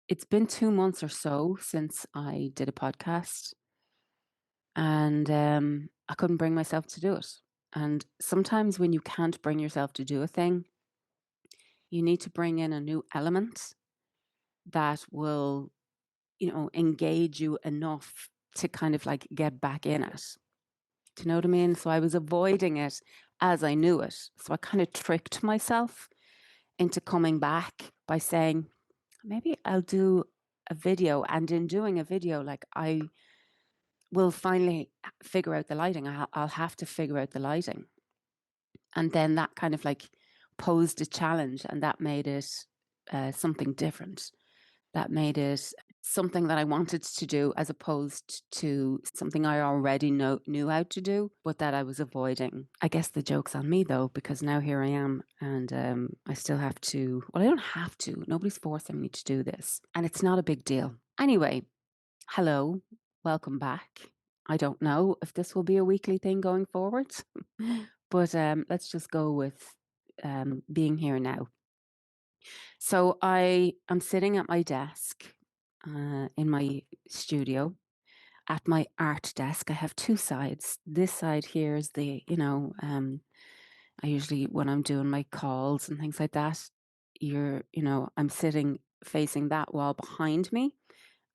It's been 2 months or so since I did a podcast, and I couldn't bring myself to do it. And sometimes when you can't bring yourself to do a thing, you need to bring in a new element that will, engage you enough to kind of like get back in it. Do you know what I mean? So I was avoiding it as I knew it. So I kind of tricked myself into coming back by saying, maybe I'll do a video. And in doing a video, like I will finally figure out the lighting. I'll have to figure out the lighting. And then that kind of like posed a challenge, and that made it something different. That made it something that I wanted to do as opposed to something I already knew how to do, but that I was avoiding. I guess the joke's on me though, because now here I am and I still have to, well, I don't have to. Nobody's forcing me to do this. And it's not a big deal. Anyway, hello, welcome back. I don't know if this will be a weekly thing going forward, but let's just go with being here now. So I am sitting at my desk in my studio at my art desk. I have two sides. This side here is I usually, when I'm doing my calls and things like that, I'm sitting facing that wall behind me.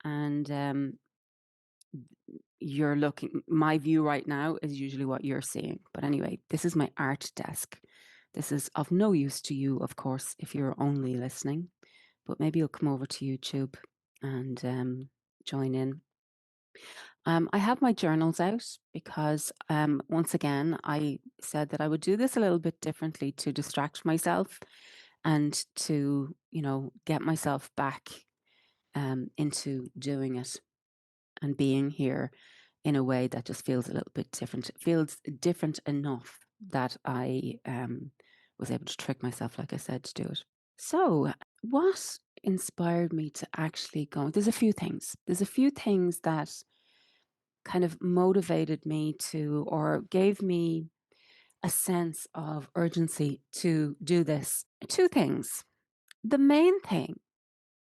And you're looking, my view right now is usually what you're seeing. But anyway, this is my art desk. This is of no use to you, of course, if you're only listening, but maybe you'll come over to YouTube and join in. I have my journals out because once again, I said that I would do this a little bit differently to distract myself and to, get myself back into doing it and being here in a way that just feels a little bit different. It feels different enough that I was able to trick myself, like I said, to do it. So, what inspired me to actually go? There's a few things. There's a few things that kind of motivated me to, or gave me a sense of urgency to do this. Two things. The main thing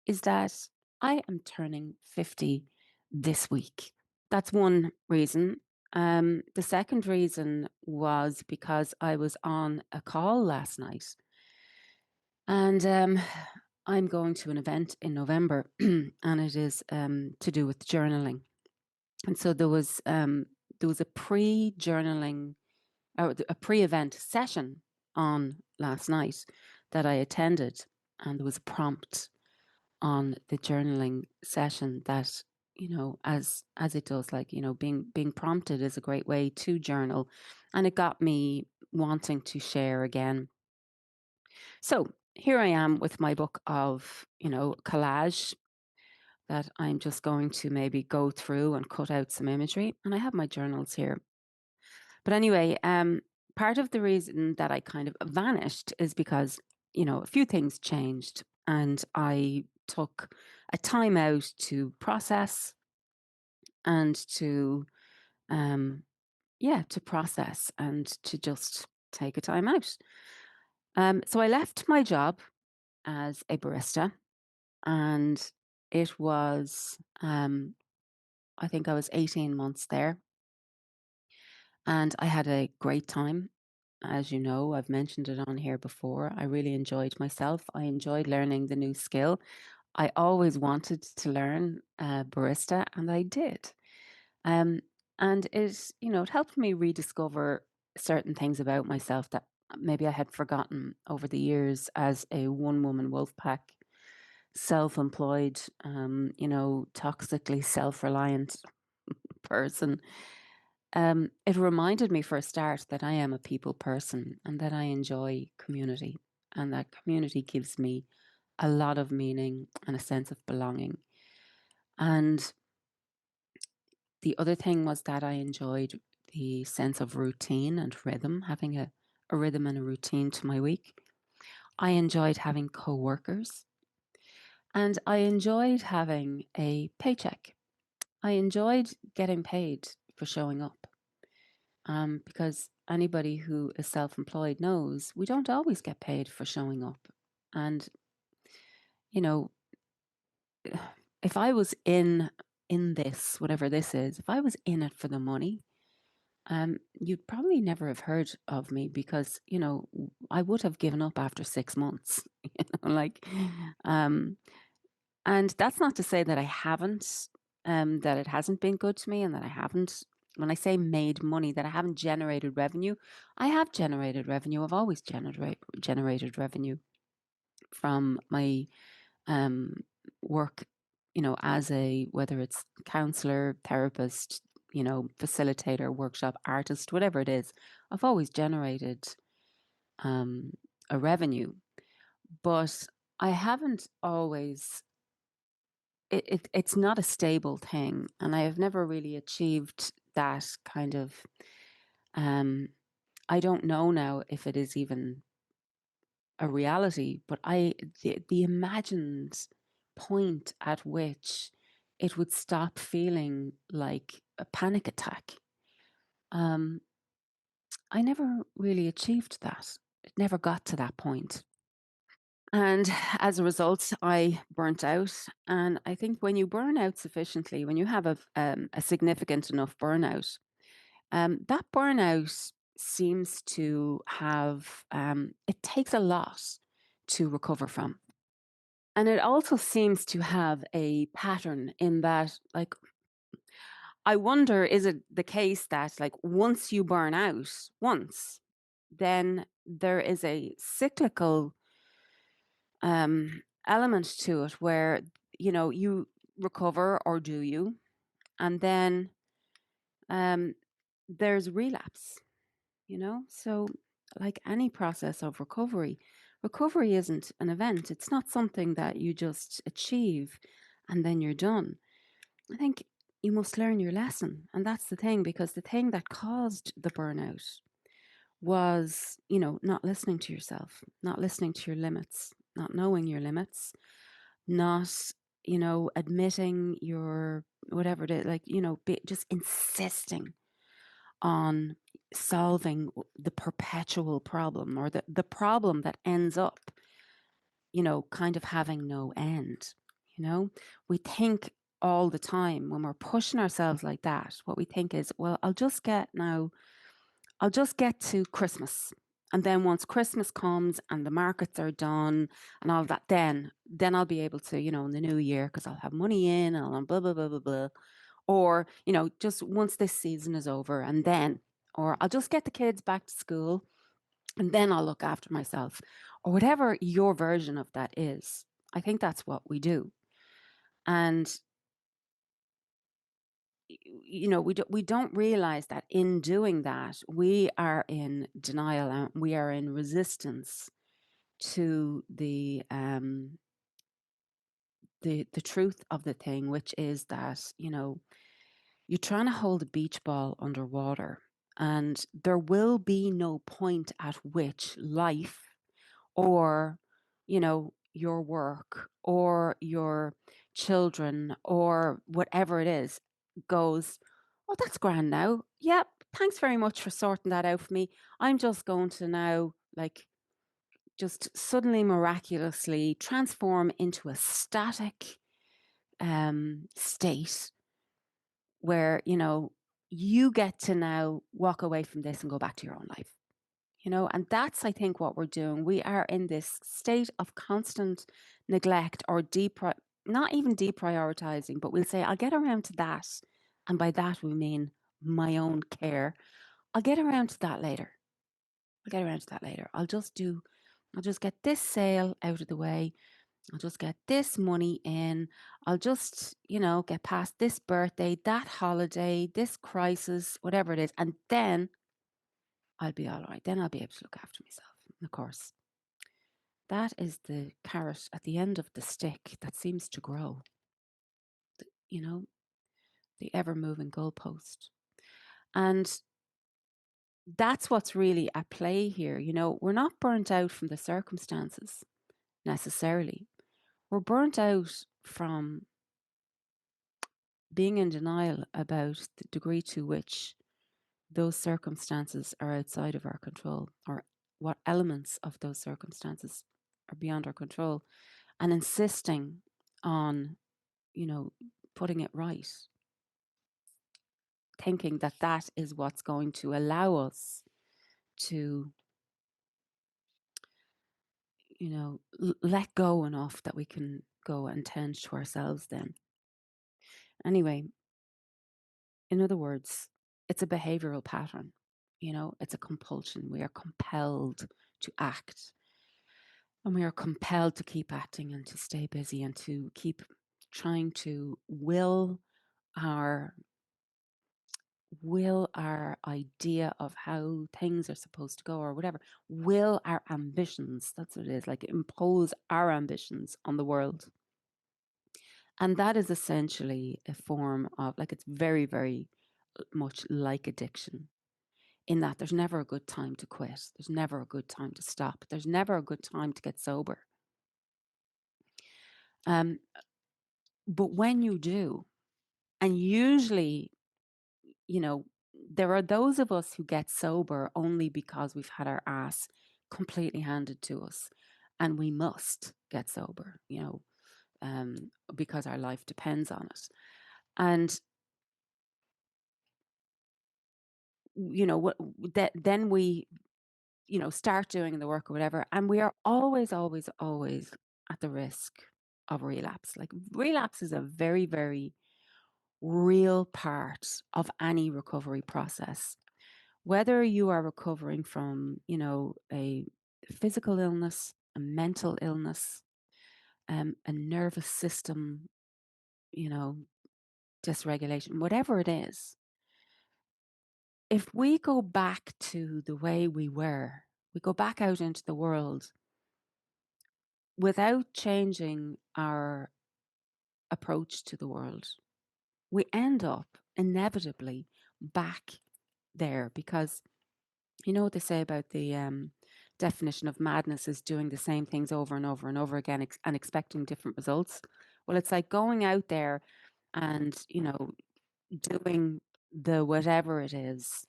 is that I am turning 50 this week. That's one reason. The second reason was because I was on a call last night, and I'm going to an event in November, and it is to do with journaling. And so there was a pre-journaling or a pre-event session on last night that I attended, and there was a prompt on the journaling session that, as it does, like, being prompted is a great way to journal, and it got me wanting to share again. So here I am with my book of, collage that I'm just going to maybe go through and cut out some imagery, and I have my journals here. But anyway, part of the reason that I kind of vanished is because, a few things changed, and I took a time out to process and to, to process and to just take a time out. So I left my job as a barista, and it was, I think I was 18 months there, and I had a great time. As you know, I've mentioned it on here before. I really enjoyed myself. I enjoyed learning the new skill. I always wanted to learn barista, and I did. Um, and it helped me rediscover certain things about myself that maybe I had forgotten over the years as a one-woman wolf pack, self-employed, toxically self-reliant person. It reminded me for a start that I am a people person and that I enjoy community, and that community gives me a lot of meaning and a sense of belonging. And the other thing was that I enjoyed the sense of routine and rhythm, having a rhythm and a routine to my week. I enjoyed having co-workers, and I enjoyed having a paycheck. I enjoyed getting paid for showing up. Because anybody who is self-employed knows we don't always get paid for showing up. And, you know, if I was in this, whatever this is, if I was in it for the money, you'd probably never have heard of me because, I would have given up after 6 months, like, um, and that's not to say that I haven't, that it hasn't been good to me and that I haven't, when I say made money, that I haven't generated revenue. I have generated revenue. I've always generated revenue from my um, work, as whether it's counselor, therapist, facilitator, workshop artist, whatever it is, I've always generated um, a revenue, but I haven't always. It's not a stable thing, and I have never really achieved that kind of. Um, I don't know now if it is even a reality, but the imagined point at which it would stop feeling like a panic attack. Um, I never really achieved that. It never got to that point. And as a result, I burnt out. And I think when you burn out sufficiently, when you have a significant enough burnout, that burnout seems to have, it takes a lot to recover from. And it also seems to have a pattern in that, like, I wonder, is it the case that, like, once you burn out once, then there is a cyclical element to it where, you recover, or do you? And then um, there's relapse, So, like any process of recovery, recovery isn't an event. It's not something that you just achieve and then you're done. I think you must learn your lesson. And that's the thing, because the thing that caused the burnout was, not listening to yourself, not listening to your limits, not knowing your limits, not, admitting your whatever it is, like, just insisting on solving the perpetual problem, or the problem that ends up, kind of having no end. We think all the time when we're pushing ourselves like that, what we think is, well, I'll just get to Christmas. And then once Christmas comes and the markets are done and all that, then I'll be able to, in the new year, because I'll have money in, and I'll blah, blah, blah, blah, blah. Or, just once this season is over, and then, or I'll just get the kids back to school and then I'll look after myself, or whatever your version of that is. I think that's what we do. And we don't realize that in doing that, we are in denial and we are in resistance to the truth of the thing, which is that, you're trying to hold a beach ball underwater, and there will be no point at which life, or, your work, or your children, or whatever it is, goes, oh, that's grand now. Yep, thanks very much for sorting that out for me. I'm just going to now, like, just suddenly miraculously transform into a static state where, you get to now walk away from this and go back to your own life. And that's, I think, what we're doing. We are in this state of constant neglect, or not even deprioritizing, but we'll say, I'll get around to that. And by that, we mean my own care. I'll get around to that later. I'll just get this sale out of the way. I'll just get this money in. I'll just, get past this birthday, that holiday, this crisis, whatever it is. And then I'll be all right. Then I'll be able to look after myself. And of course, that is the carrot at the end of the stick that seems to grow, you know, the ever moving goalpost. And that's what's really at play here. We're not burnt out from the circumstances necessarily. We're burnt out from being in denial about the degree to which those circumstances are outside of our control, or what elements of those circumstances are beyond our control, and insisting on putting it right, thinking that that is what's going to allow us to, let go enough that we can go and tend to ourselves then. Anyway, in other words, it's a behavioral pattern. It's a compulsion. We are compelled to act, and we are compelled to keep acting and to stay busy and to keep trying to our will our idea of how things are supposed to go, or whatever, will our ambitions, that's what it is, like impose our ambitions on the world. And that is essentially a form of, like, it's very, very much like addiction, in that there's never a good time to quit. There's never a good time to stop. There's never a good time to get sober. But when you do, and usually, there are those of us who get sober only because we've had our ass completely handed to us and we must get sober, because our life depends on it. And, then we, start doing the work or whatever. And we are always, always, always at the risk of relapse. Like, relapse is a very, very real part of any recovery process. Whether you are recovering from, a physical illness, a mental illness, a nervous system, dysregulation, whatever it is, if we go back to the way we were, we go back out into the world without changing our approach to the world, we end up inevitably back there. Because you know what they say about the definition of madness is doing the same things over and over and over again, and expecting different results. Well, it's like going out there and, doing the whatever it is,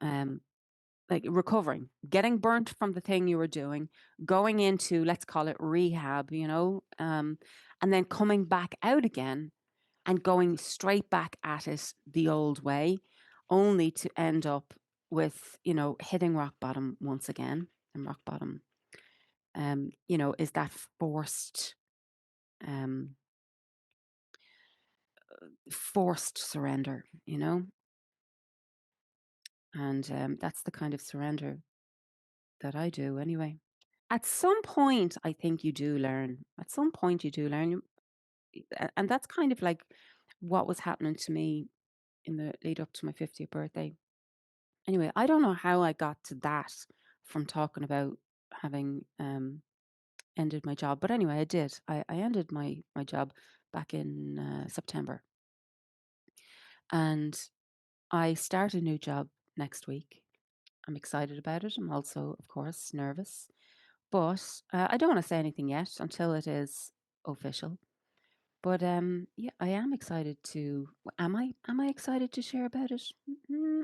like recovering, getting burnt from the thing you were doing, going into, let's call it rehab, and then coming back out again and going straight back at it the old way, only to end up with, hitting rock bottom once again. And rock bottom, is that um, forced surrender, and that's the kind of surrender that I do anyway. At some point, I think you do learn. At some point, you do learn. And that's kind of like what was happening to me in the lead up to my 50th birthday. Anyway, I don't know how I got to that from talking about having ended my job. But anyway, I did. I ended my job back in September. And I start a new job next week. I'm excited about it. I'm also, of course, nervous. But I don't want to say anything yet until it is official. But yeah, I am excited to. Am I? Am I excited to share about it?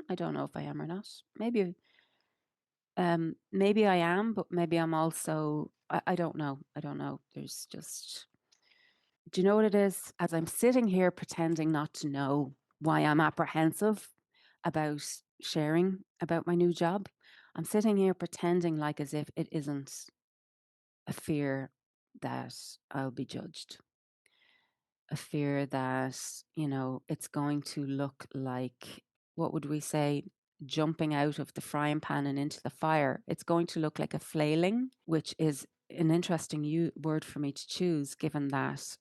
I don't know if I am or not. Maybe I am, but maybe I'm also. I don't know. I don't know. There's just. Do you know what it is? As I'm sitting here pretending not to know why I'm apprehensive about sharing about my new job, I'm sitting here pretending like as if it isn't a fear that I'll be judged, a fear that, it's going to look like, what would we say, jumping out of the frying pan and into the fire. It's going to look like a flailing, which is an interesting word for me to choose, given that,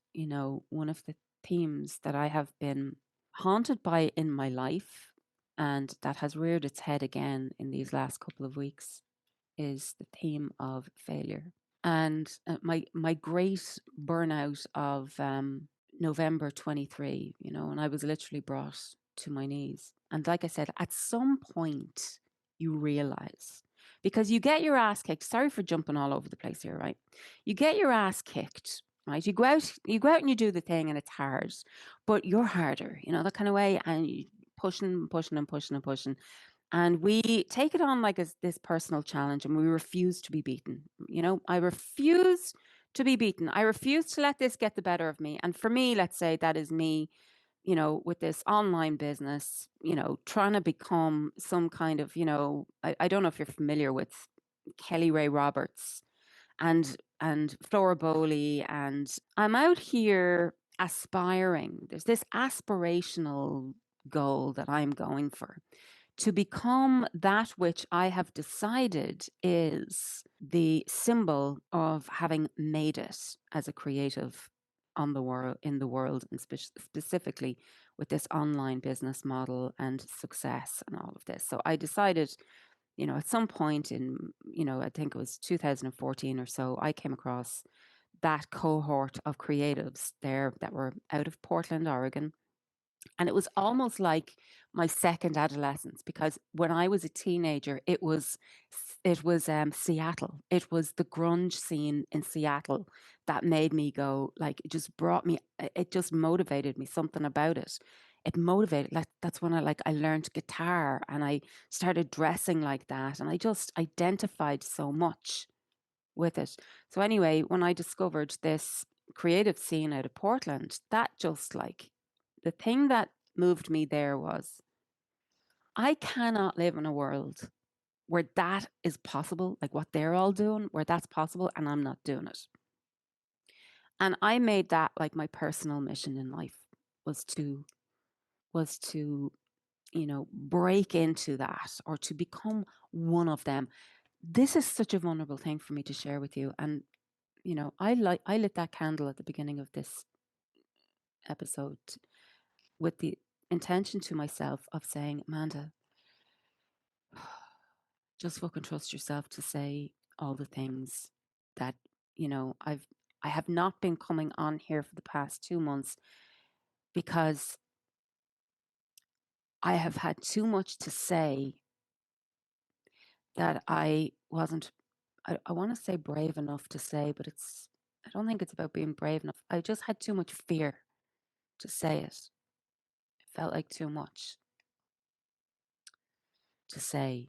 one of the themes that I have been haunted by in my life, and that has reared its head again in these last couple of weeks, is the theme of failure. And my great burnout of November 23, and I was literally brought to my knees. And like I said, at some point you realize, because you get your ass kicked. Sorry for jumping all over the place here, right? You get your ass kicked, right? You go out and you do the thing, and it's hard, but you're harder, that kind of way, and you pushing, pushing, and pushing, and pushing. And we take it on like as this personal challenge, and we refuse to be beaten. I refuse to be beaten. I refuse to let this get the better of me. And for me, let's say that is me, with this online business, trying to become some kind of, I don't know if you're familiar with Kelly Ray Roberts and Flora Bowley, and I'm out here aspiring. There's this aspirational goal that I'm going for to become that which I have decided is the symbol of having made it as a creative on the world in the world, and specifically with this online business model and success and all of this. So I decided, at some point in, I think it was 2014 or so, I came across that cohort of creatives there that were out of Portland, Oregon. And it was almost like my second adolescence, because when I was a teenager, it was Seattle. It was the grunge scene in Seattle that made me go, like, it just brought me, it just motivated me, something about it. It motivated, like, that's when I learned guitar and I started dressing like that. And I just identified so much with it. So anyway, when I discovered this creative scene out of Portland, that just like the thing that moved me there was I cannot live in a world where that is possible, like what they're all doing, where that's possible, and I'm not doing it. And I made that like my personal mission in life was to break into that or to become one of them. This is such a vulnerable thing for me to share with you. And I lit that candle at the beginning of this episode with the intention to myself of saying, Amanda, just fucking trust yourself to say all the things that, I have not been coming on here for the past 2 months because I have had too much to say that I wasn't, I want to say brave enough to say, but I don't think it's about being brave enough. I just had too much fear to say it. It felt like too much to say,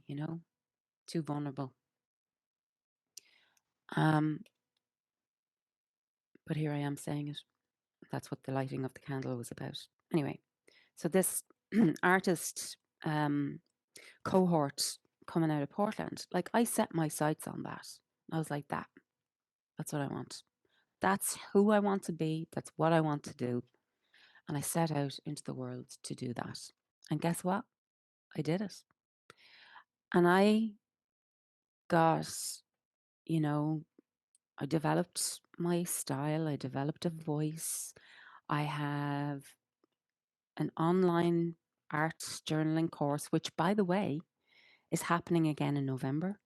too vulnerable. Um, but here I am saying it. That's what the lighting of the candle was about. Anyway, so this artist cohort coming out of Portland, like I set my sights on that. I was like, that's what I want. That's who I want to be. That's what I want to do. And I set out into the world to do that. And guess what? I did it. And I got, you know, I developed my style. I developed a voice. I have an online art journaling course, which, by the way, is happening again in November.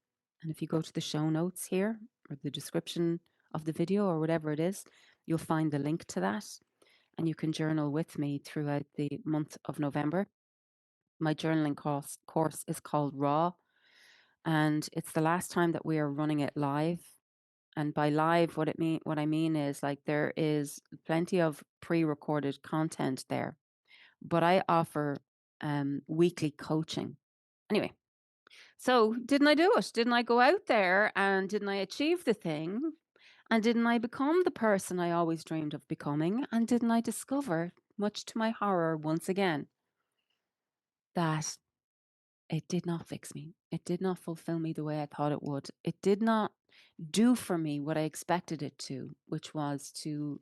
And if you go to the show notes here or the description of the video or whatever it is, you'll find the link to that. And you can journal with me throughout the month of November. My journaling course is called Raw, and it's the last time that we are running it live. And by live, what I mean is like there is plenty of pre-recorded content there, but I offer weekly coaching. Anyway, so didn't I do it? Didn't I go out there and didn't I achieve the thing? And didn't I become the person I always dreamed of becoming? And didn't I discover, much to my horror once again, that it did not fix me. It did not fulfill me the way I thought it would. It did not do for me what I expected it to, which was to,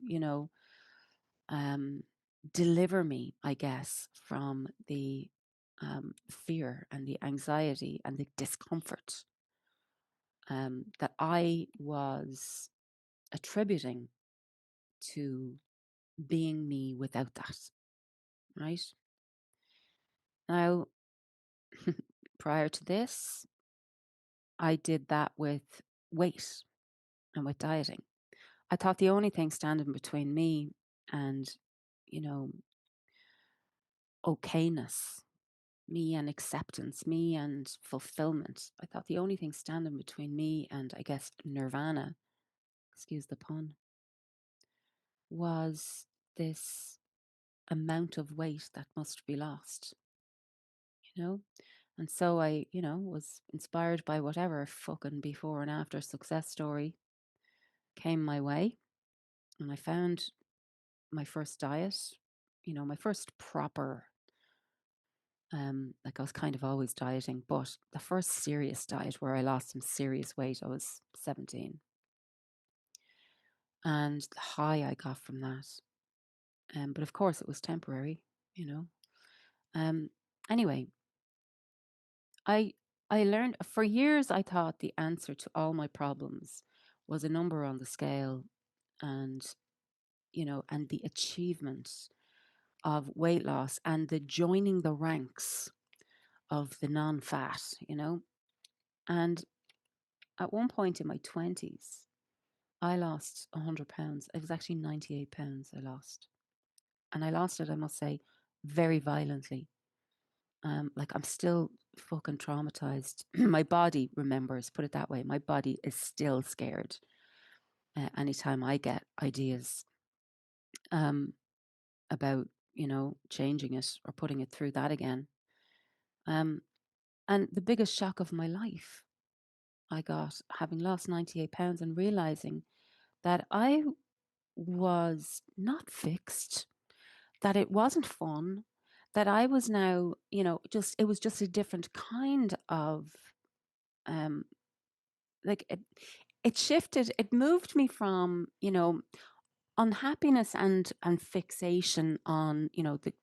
deliver me, I guess, from the fear and the anxiety and the discomfort that I was attributing to being me without that, right? Now, prior to this, I did that with weight and with dieting. I thought the only thing standing between me and, you know, okayness, me and acceptance, me and fulfillment, I thought the only thing standing between me and, I guess, nirvana, excuse the pun, was this amount of weight that must be lost, you know? And so I, was inspired by whatever fucking before and after success story came my way, and I found my first diet, my first proper, like I was kind of always dieting, but the first serious diet where I lost some serious weight, I was 17. And the high I got from that. But of course it was temporary, you know. Anyway, I I learned for years I thought the answer to all my problems was a number on the scale and and the achievement of weight loss and the joining the ranks of the non-fat, And at one point in my 20s, I lost 100 pounds. It was actually 98 pounds I lost. And I lost it, I must say, very violently. Like I'm still fucking traumatized. My body remembers, put it that way. My body is still scared anytime I get ideas um, about, changing it or putting it through that again. And the biggest shock of my life I got having lost 98 pounds and realizing that I was not fixed, that it wasn't fun, that I was now, it was just a different kind of, um, like it shifted, it moved me from, unhappiness and fixation on, the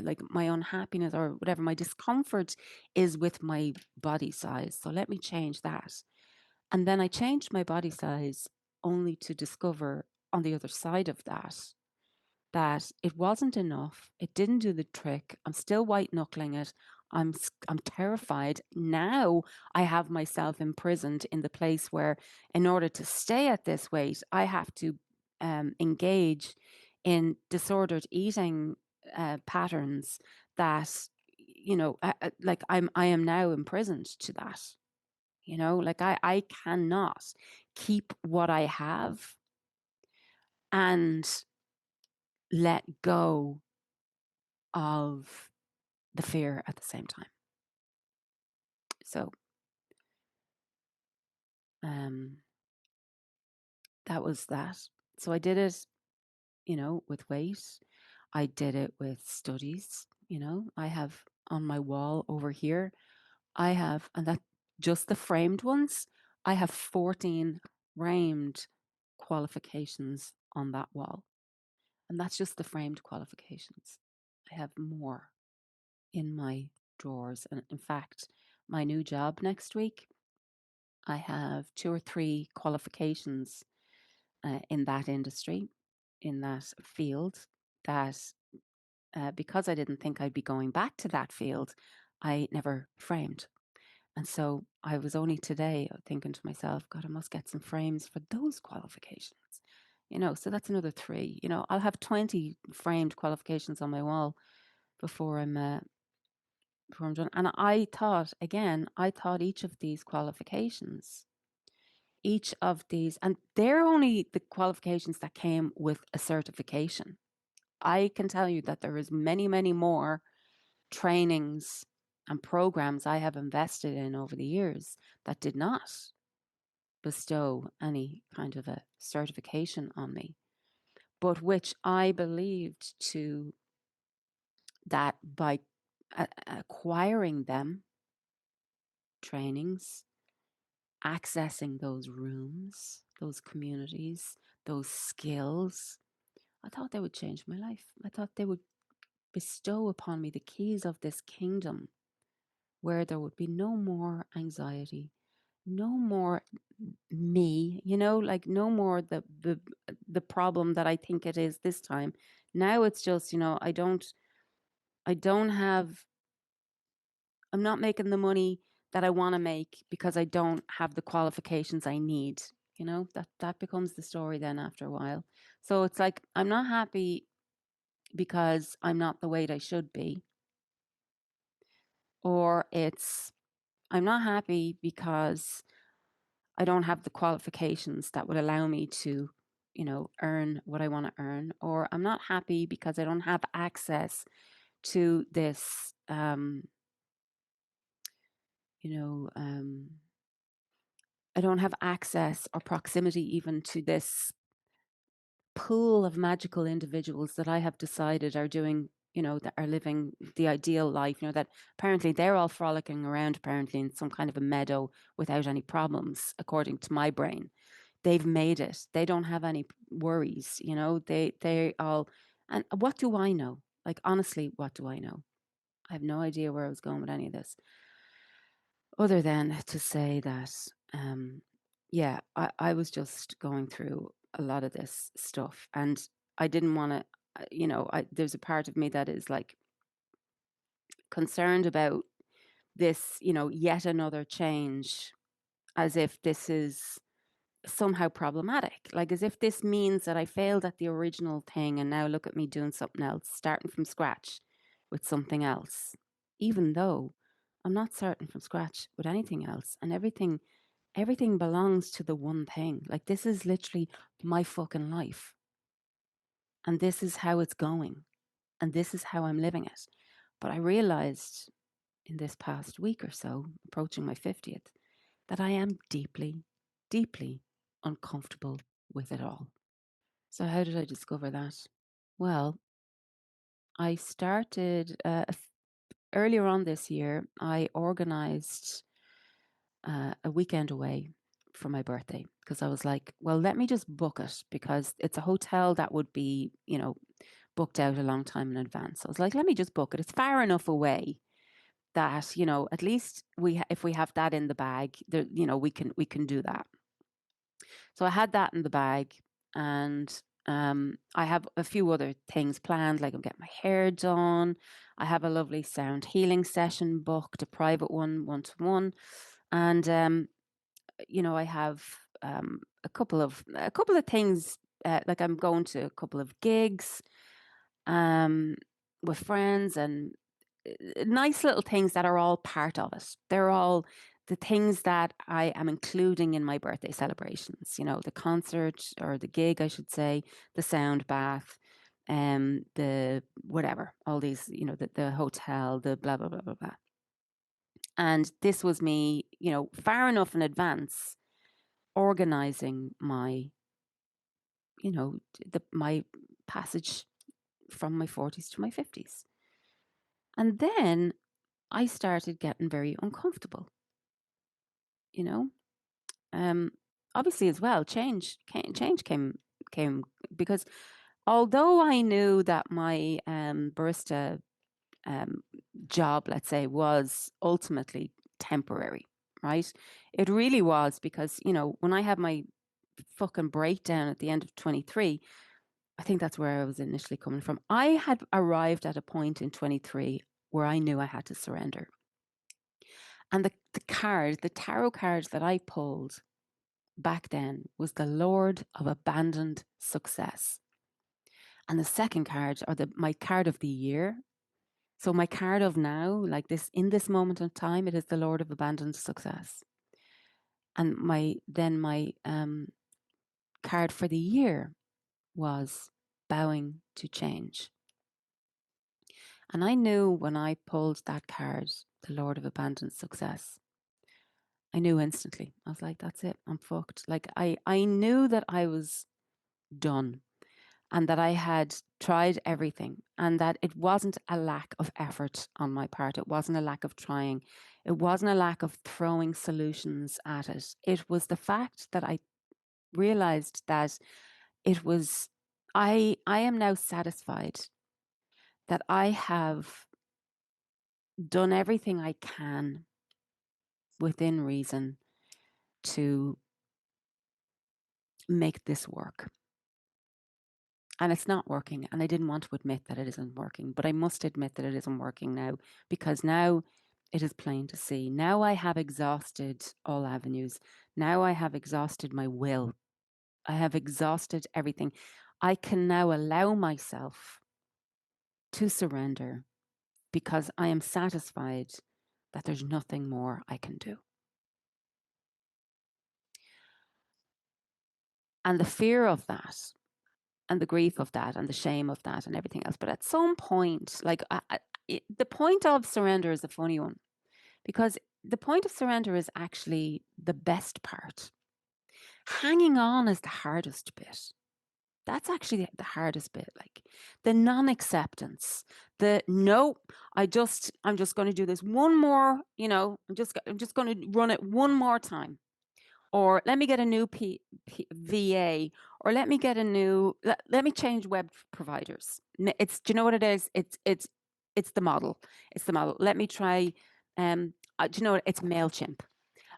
like my unhappiness or whatever, my discomfort is with my body size. So let me change that. And then I changed my body size only to discover on the other side of that it wasn't enough. It didn't do the trick. I'm still white knuckling it. I'm terrified. Now I have myself imprisoned in the place where, in order to stay at this weight, I have to engage in disordered eating patterns that, like I am now imprisoned to that. Like I cannot keep what I have and let go of the fear at the same time. So that was that. So I did it, with weight. I did it with studies. I have on my wall over here, and that just the framed ones, I have 14 framed qualifications on that wall. And that's just the framed qualifications. I have more in my drawers. And in fact, my new job next week, I have 2 or 3 qualifications in that industry, in that field, that because I didn't think I'd be going back to that field, I never framed. And so I was only today thinking to myself, God, I must get some frames for those qualifications. So that's another 3. I'll have 20 framed qualifications on my wall before I'm done. And I thought each of these qualifications, and they're only the qualifications that came with a certification. I can tell you that there is many, many more trainings and programs I have invested in over the years that did not bestow any kind of a certification on me, but which I believed that by acquiring them, trainings, accessing those rooms, those communities, those skills, I thought they would change my life. I thought they would bestow upon me the keys of this kingdom where there would be no more anxiety, no more me, like no more the problem that I think it is this time. Now it's just, I'm not making the money that I want to make because I don't have the qualifications I need. That becomes the story then after a while. So it's like, I'm not happy because I'm not the weight I should be. Or I'm not happy because I don't have the qualifications that would allow me to, earn what I want to earn. Or I'm not happy because I don't have access to this, you know, um, I don't have access or proximity even to this pool of magical individuals that I have decided are doing, that are living the ideal life, that apparently they're all frolicking around apparently in some kind of a meadow without any problems, according to my brain. They've made it. They don't have any worries, they all, and what do I know? Like, honestly, what do I know? I have no idea where I was going with any of this, other than to say that, yeah, I was just going through a lot of this stuff, and I didn't want to, there's a part of me that is like concerned about this, yet another change, as if this is somehow problematic, like as if this means that I failed at the original thing and now look at me doing something else, starting from scratch with something else, even though I'm not starting from scratch with anything else, and everything belongs to the one thing. Like, this is literally my fucking life, and this is how it's going, and this is how I'm living it. But I realized in this past week or so, approaching my 50th, that I am deeply, deeply uncomfortable with it all. So how did I discover that? Well, I started earlier on this year. I organized a weekend away for my birthday, because I was like, well, let me just book it, because it's a hotel that would be, booked out a long time in advance. So I was like, let me just book it. It's far enough away that, at least if we have that in the bag, there, we can do that. So I had that in the bag, and I have a few other things planned, like I'm getting my hair done. I have a lovely sound healing session booked, a private one-to-one, and I have a couple of things. Like, I'm going to a couple of gigs um, with friends, and nice little things that are all part of it. They're all the things that I am including in my birthday celebrations. The concert, or the gig, I should say, the sound bath, the whatever, all these, the hotel, the blah blah blah blah blah. And this was me, far enough in advance, organizing my, my passage from my 40s to my 50s. And then I started getting very uncomfortable, you know. Um, Obviously, as well, change came, because although I knew that my barista um, job, let's say, was ultimately temporary, right? It really was, because when I had my fucking breakdown at the end of 23, I think that's where I was initially coming from. I had arrived at a point in 23 where I knew I had to surrender. And the tarot card that I pulled back then was the Lord of Abandoned Success. And the second card, or my card of the year. So my card of now, like this, in this moment of time, it is the Lord of Abandoned Success. And my card for the year was Bowing to Change. And I knew when I pulled that card, the Lord of Abandoned Success, I knew instantly. I was like, that's it, I'm fucked. Like, I knew that I was done, and that I had tried everything, and that it wasn't a lack of effort on my part. It wasn't a lack of trying. It wasn't a lack of throwing solutions at it. It was the fact that I realized that it was, I am now satisfied that I have done everything I can within reason to make this work. And it's not working. And I didn't want to admit that it isn't working, but I must admit that it isn't working now, because now it is plain to see. Now I have exhausted all avenues. Now I have exhausted my will. I have exhausted everything. I can now allow myself to surrender, because I am satisfied that there's nothing more I can do. And the fear of that, and the grief of that, and the shame of that, and everything else. But at some point, like, the point of surrender is a funny one, because the point of surrender is actually the best part. Hanging on is the hardest bit. That's actually the hardest bit, like the non-acceptance, the no, I'm just going to do this one more, I'm just going to run it one more time. Or let me get a new VA, or let me get a new, let me change web providers. Do you know what it is? It's the model. It's the model. Let me try, do you know what? It's MailChimp.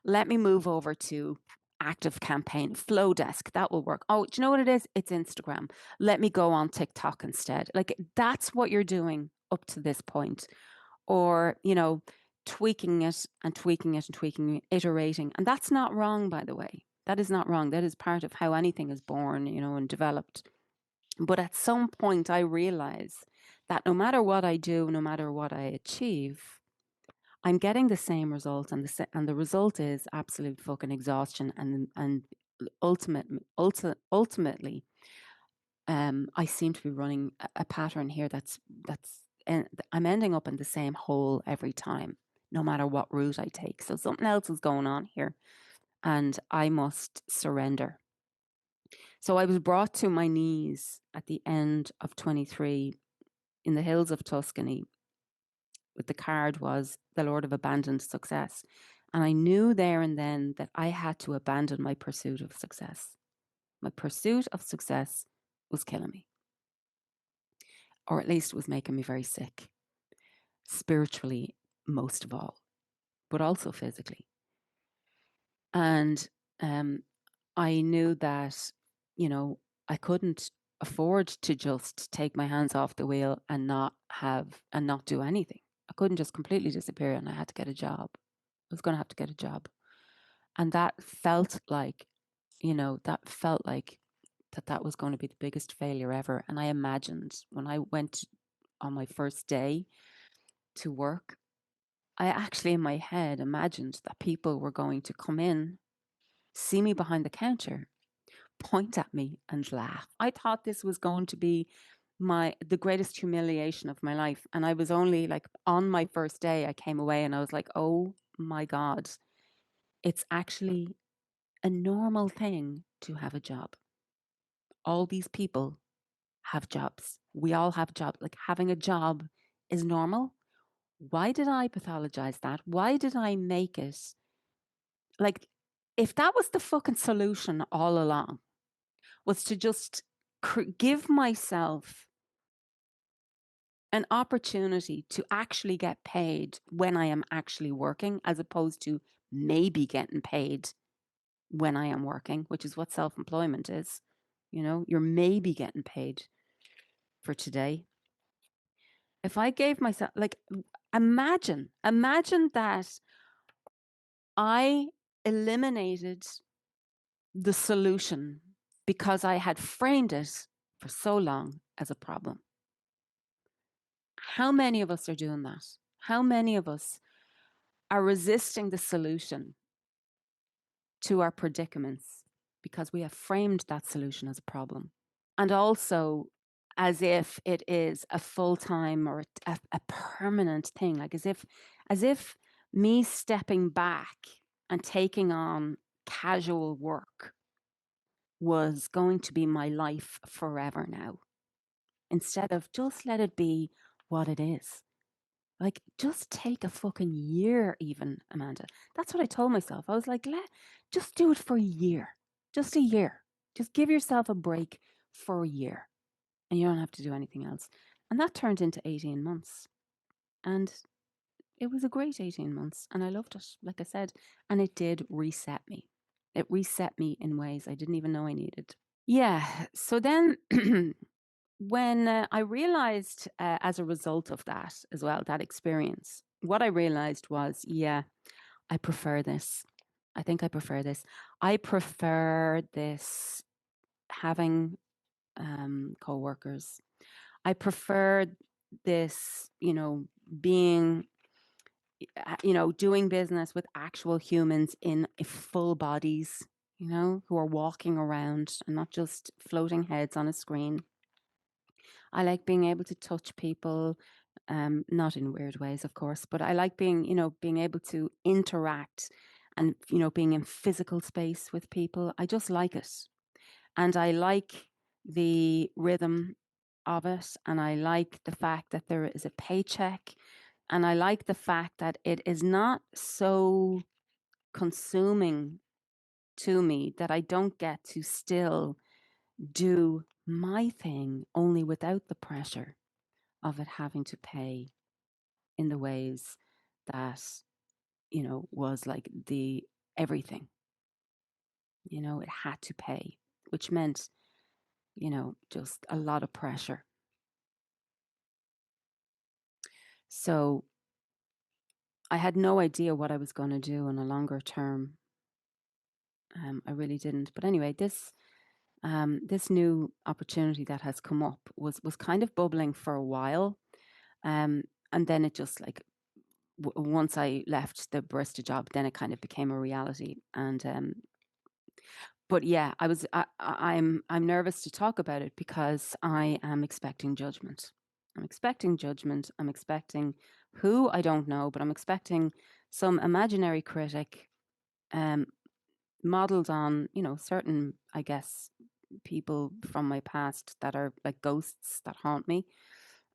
Let me move over to Active Campaign, Flow Desk. That will work. Oh, do you know what it is? It's Instagram. Let me go on TikTok instead. Like that's what you're doing up to this point. Or, tweaking it and tweaking it and tweaking it, iterating. And that's not wrong, by the way. That is not wrong. That is part of how anything is born, and developed. But at some point, I realize that no matter what I do, no matter what I achieve, I'm getting the same result, and the result is absolute fucking exhaustion, and ultimately, I seem to be running a pattern here and I'm ending up in the same hole every time, no matter what route I take. So something else is going on here, and I must surrender. So I was brought to my knees at the end of 23 in the hills of Tuscany. With the card was the Lord of Abandoned Success. And I knew there and then that I had to abandon my pursuit of success. My pursuit of success was killing me, or at least it was making me very sick, spiritually, most of all, but also physically. And I knew that, I couldn't afford to just take my hands off the wheel and not do anything. I couldn't just completely disappear, and I had to get a job. I was going to have to get a job. And that felt like, that was going to be the biggest failure ever. And I imagined when I went on my first day to work, I actually in my head imagined that people were going to come in, see me behind the counter, point at me and laugh. I thought this was going to be the greatest humiliation of my life. And I was only like on my first day, I came away and I was like, oh my God, it's actually a normal thing to have a job. All these people have jobs. We all have jobs. Like having a job is normal. Why did I pathologize that? Why did I make it? Like, if that was the fucking solution all along, was to just give myself an opportunity to actually get paid when I am actually working, as opposed to maybe getting paid when I am working, which is what self-employment is. You're maybe getting paid for today. If I gave myself, like, imagine that I eliminated the solution because I had framed it for so long as a problem. How many of us are doing that? How many of us are resisting the solution to our predicaments because we have framed that solution as a problem? And also as if it is a full-time or a permanent thing, like as if me stepping back and taking on casual work was going to be my life forever now, instead of just let it be what it is. Like, just take a fucking year even, Amanda. That's what I told myself. I was like, just do it for a year. Just a year. Just give yourself a break for a year. And you don't have to do anything else. And that turned into 18 months. And it was a great 18 months. And I loved it, like I said. And it did reset me. It reset me in ways I didn't even know I needed. Yeah. So then when I realized as a result of that as well, that experience, what I realized was, yeah, I prefer this. I think I prefer this. I prefer this having co-workers. I prefer this, being, doing business with actual humans in full bodies, who are walking around and not just floating heads on a screen. I like being able to touch people, not in weird ways, of course, but I like being able to interact and, being in physical space with people. I just like it. And I like the rhythm of it. And I like the fact that there is a paycheck. And I like the fact that it is not so consuming to me that I don't get to still do my thing, only without the pressure of it having to pay in the ways that, was like the everything. It had to pay, which meant, just a lot of pressure. So I had no idea what I was going to do in a longer term. I really didn't. But anyway, this new opportunity that has come up was kind of bubbling for a while, and then it just like once I left the barista job, then it kind of became a reality. And but yeah, I'm nervous to talk about it because I am expecting judgment. I'm expecting judgment. I'm expecting who I don't know, but I'm expecting some imaginary critic, um, modeled on, certain, I guess, people from my past that are like ghosts that haunt me.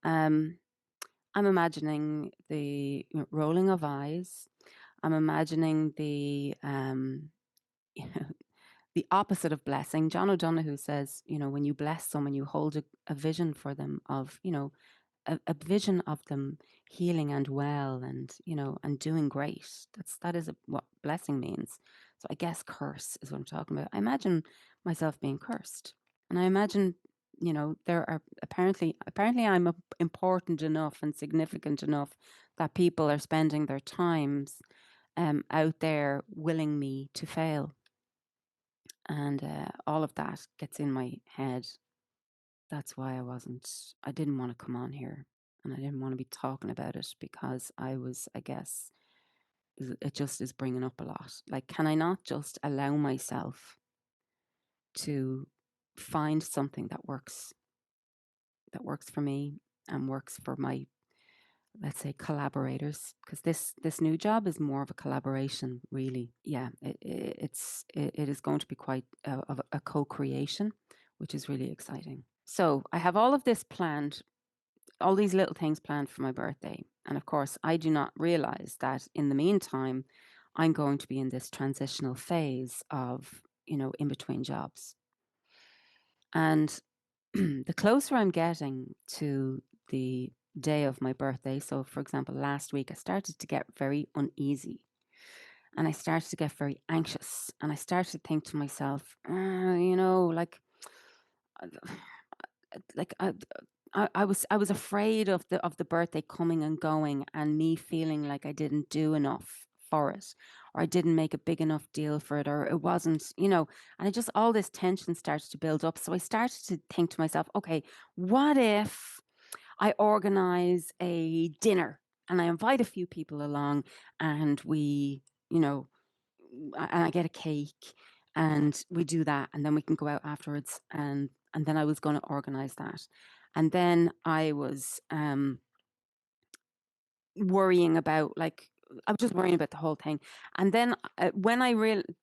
Um, I'm imagining the rolling of eyes. I'm imagining the the opposite of blessing. John O'Donoghue says, when you bless someone, you hold a vision for them of, a vision of them healing and well and, and doing great. That is what blessing means. So I guess curse is what I'm talking about. I imagine myself being cursed. And I imagine, there are apparently I'm important enough and significant enough that people are spending their times out there willing me to fail. And all of that gets in my head. That's why I didn't want to come on here and I didn't want to be talking about it because I guess, it just is bringing up a lot. Like, can I not just allow myself to find something that works for me and works for my, let's say, collaborators? Because this new job is more of a collaboration, really. Yeah, it is going to be quite of a co-creation, which is really exciting. So I have all of this planned, all these little things planned for my birthday. And of course, I do not realize that in the meantime, I'm going to be in this transitional phase of, in between jobs. And the closer I'm getting to the day of my birthday, so for example, last week, I started to get very uneasy and I started to get very anxious. And I started to think to myself, like I was afraid of the birthday coming and going and me feeling like I didn't do enough for it, or I didn't make a big enough deal for it, or it wasn't, and it just all this tension started to build up. So I started to think to myself, okay, what if I organize a dinner and I invite a few people along and we, and I get a cake and we do that and then we can go out afterwards, and then I was going to organize that. And then I was worrying about, like, I was just worrying about the whole thing. And then when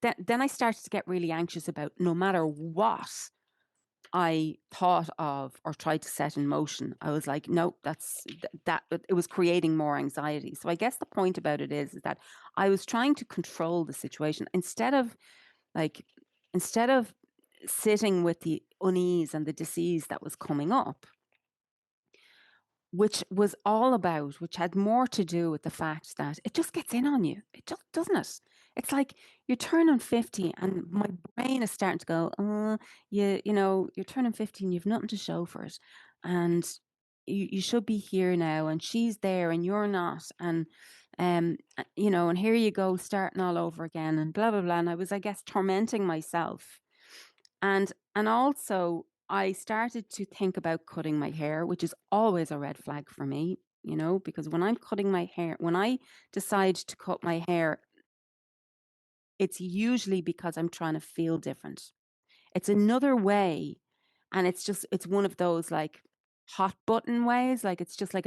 then I started to get really anxious about no matter what I thought of or tried to set in motion, I was like, no, that it was creating more anxiety. So I guess the point about it is that I was trying to control the situation like instead of sitting with the unease and the disease that was coming up, which had more to do with the fact that it just gets in on you. It just doesn't it? It's like you're turning 50 and my brain is starting to go, you're turning 50 and you've nothing to show for it. And you should be here now and she's there and you're not. And, and here you go, starting all over again and blah, blah, blah. And I was, I guess, tormenting myself. And also I started to think about cutting my hair, which is always a red flag for me, because when I'm cutting my hair, when I decide to cut my hair, it's usually because I'm trying to feel different. It's another way. And it's one of those like, hot button ways. Like it's just like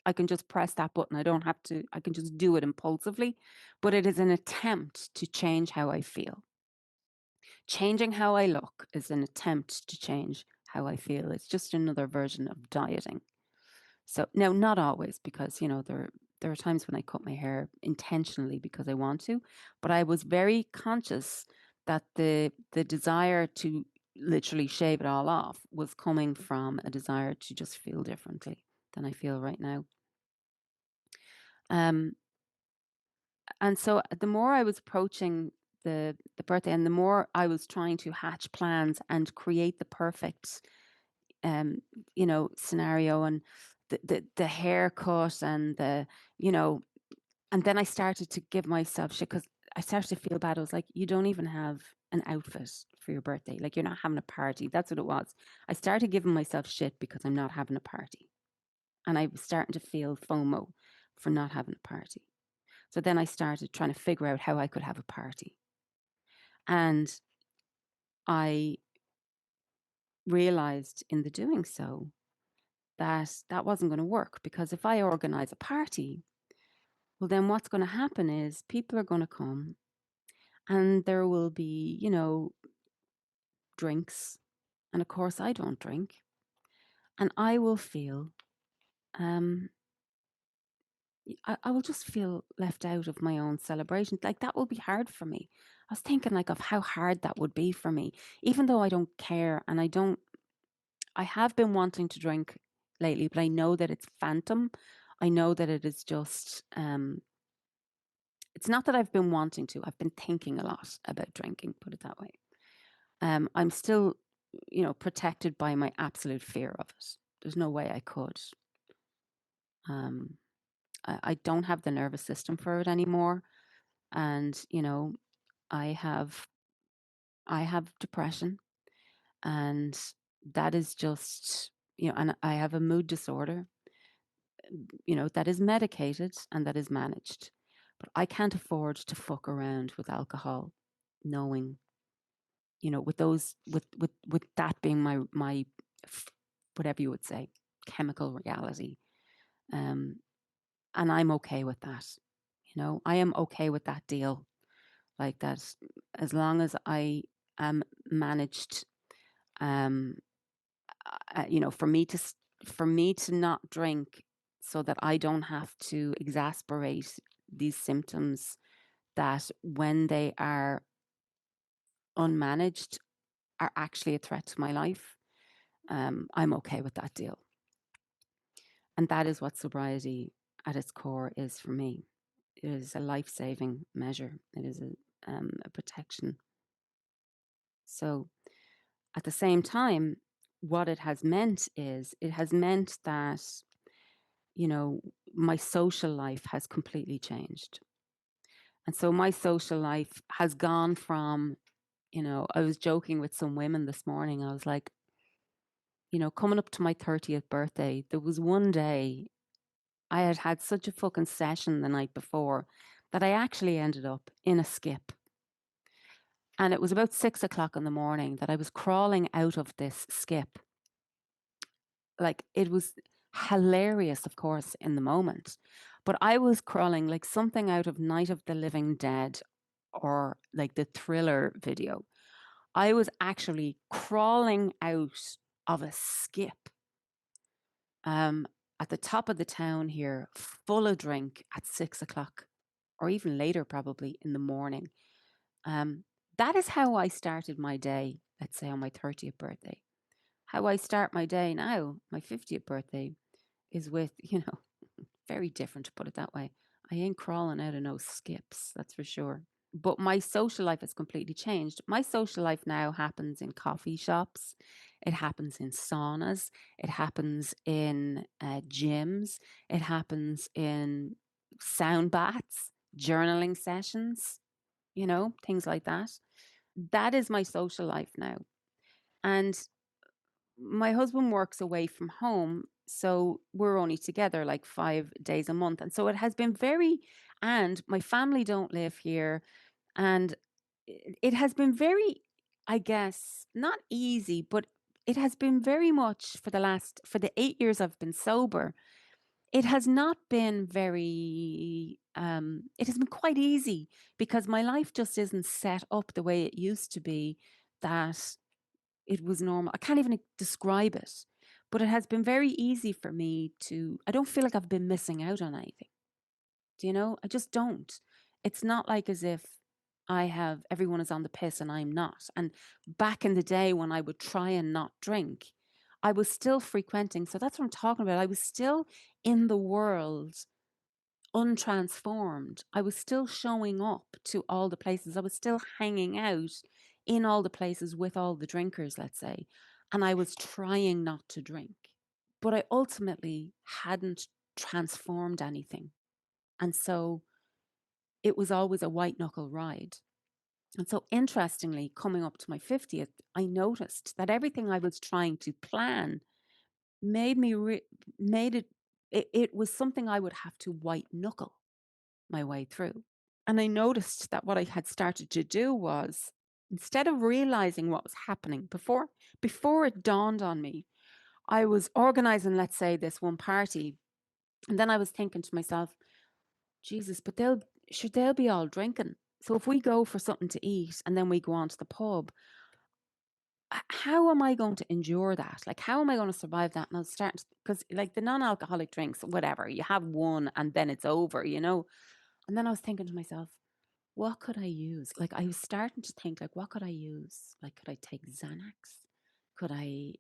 I can just press that button. I don't have to, I can just do it impulsively. But it is an attempt to change how I feel. Changing how I look is an attempt to change how I feel. It's just another version of dieting. So now, not always, because there are times when I cut my hair intentionally because I want to, but I was very conscious that the desire to literally shave it all off was coming from a desire to just feel differently than I feel right now. Um, and so the more I was approaching the birthday, and the more I was trying to hatch plans and create the perfect um, scenario, and the haircut, and you know, and then I started to give myself shit because I started to feel bad. I was like, you don't even have an outfit for your birthday. Like, you're not having a party. That's what it was. I started giving myself shit because I'm not having a party. And I was starting to feel FOMO for not having a party. So then I started trying to figure out how I could have a party. And I realized in the doing so that that wasn't going to work, because if I organize a party, well, then what's going to happen is people are going to come, and there will be, drinks. And of course, I don't drink. And I will feel, um, I will just feel left out of my own celebration. Like, that will be hard for me. I was thinking like of how hard that would be for me, even though I don't care. And I have been wanting to drink lately, but I know that it's phantom. I know that it is just, it's not that I've been wanting to, I've been thinking a lot about drinking, put it that way. I'm still, protected by my absolute fear of it. There's no way I could. Um, I don't have the nervous system for it anymore. And, I have I have depression, and that is just, and I have a mood disorder, that is medicated and that is managed. But I can't afford to fuck around with alcohol, knowing, with those, with that being my whatever you would say, chemical reality. Um, and I'm okay with that. I am okay with that deal. Like that, as long as I am managed, um, for me to not drink, so that I don't have to exasperate these symptoms that, when they are unmanaged, are actually a threat to my life. I'm okay with that deal. And that is what sobriety at its core is for me. It is a life-saving measure. It is a protection. So at the same time, what it has meant is, it has meant that, my social life has completely changed. And so my social life has gone from, I was joking with some women this morning. I was like, coming up to my 30th birthday, there was one day I had had such a fucking session the night before that I actually ended up in a skip. And it was about 6 o'clock in the morning that I was crawling out of this skip. Like, it was hilarious, of course, in the moment. But I was crawling like something out of Night of the Living Dead, or like the Thriller video. I was actually crawling out of a skip, um, at the top of the town here, full of drink at 6 o'clock, or even later, probably in the morning. Um, that is how I started my day, let's say on my 30th birthday. How I start my day now, my 50th birthday, is with, very different, to put it that way. I ain't crawling out of no skips, that's for sure. But my social life has completely changed. My social life now happens in coffee shops. It happens in saunas. It happens in gyms. It happens in sound baths, journaling sessions, things like that. That is my social life now. And my husband works away from home, so we're only together like 5 days a month. And so it has been and my family don't live here. And it has been very, I guess, not easy, but it has been very much for the 8 years I've been sober, it has not been very, it has been quite easy because my life just isn't set up the way it used to be, that it was normal. I can't even describe it, but it has been very easy for me I don't feel like I've been missing out on anything. Do you know? I just don't. It's not like as if everyone is on the piss and I'm not. And back in the day when I would try and not drink, I was still frequenting. So that's what I'm talking about. I was still in the world untransformed. I was still showing up to all the places. I was still hanging out in all the places with all the drinkers, let's say. And I was trying not to drink. But I ultimately hadn't transformed anything. And so it was always a white knuckle ride. And so interestingly, coming up to my 50th, I noticed that everything I was trying to plan made me, made it was something I would have to white knuckle my way through. And I noticed that what I had started to do was, instead of realizing what was happening before it dawned on me, I was organizing, let's say, this one party. And then I was thinking to myself, Jesus, but they'll be all drinking. So if we go for something to eat and then we go on to the pub, how am I going to endure that? Like, how am I going to survive that? And I was starting because like the non-alcoholic drinks, whatever, you have one and then it's over, you know? And then I was thinking to myself, what could I use? Like, I was starting to think, like, what could I use? Like, could I take Xanax? Could I,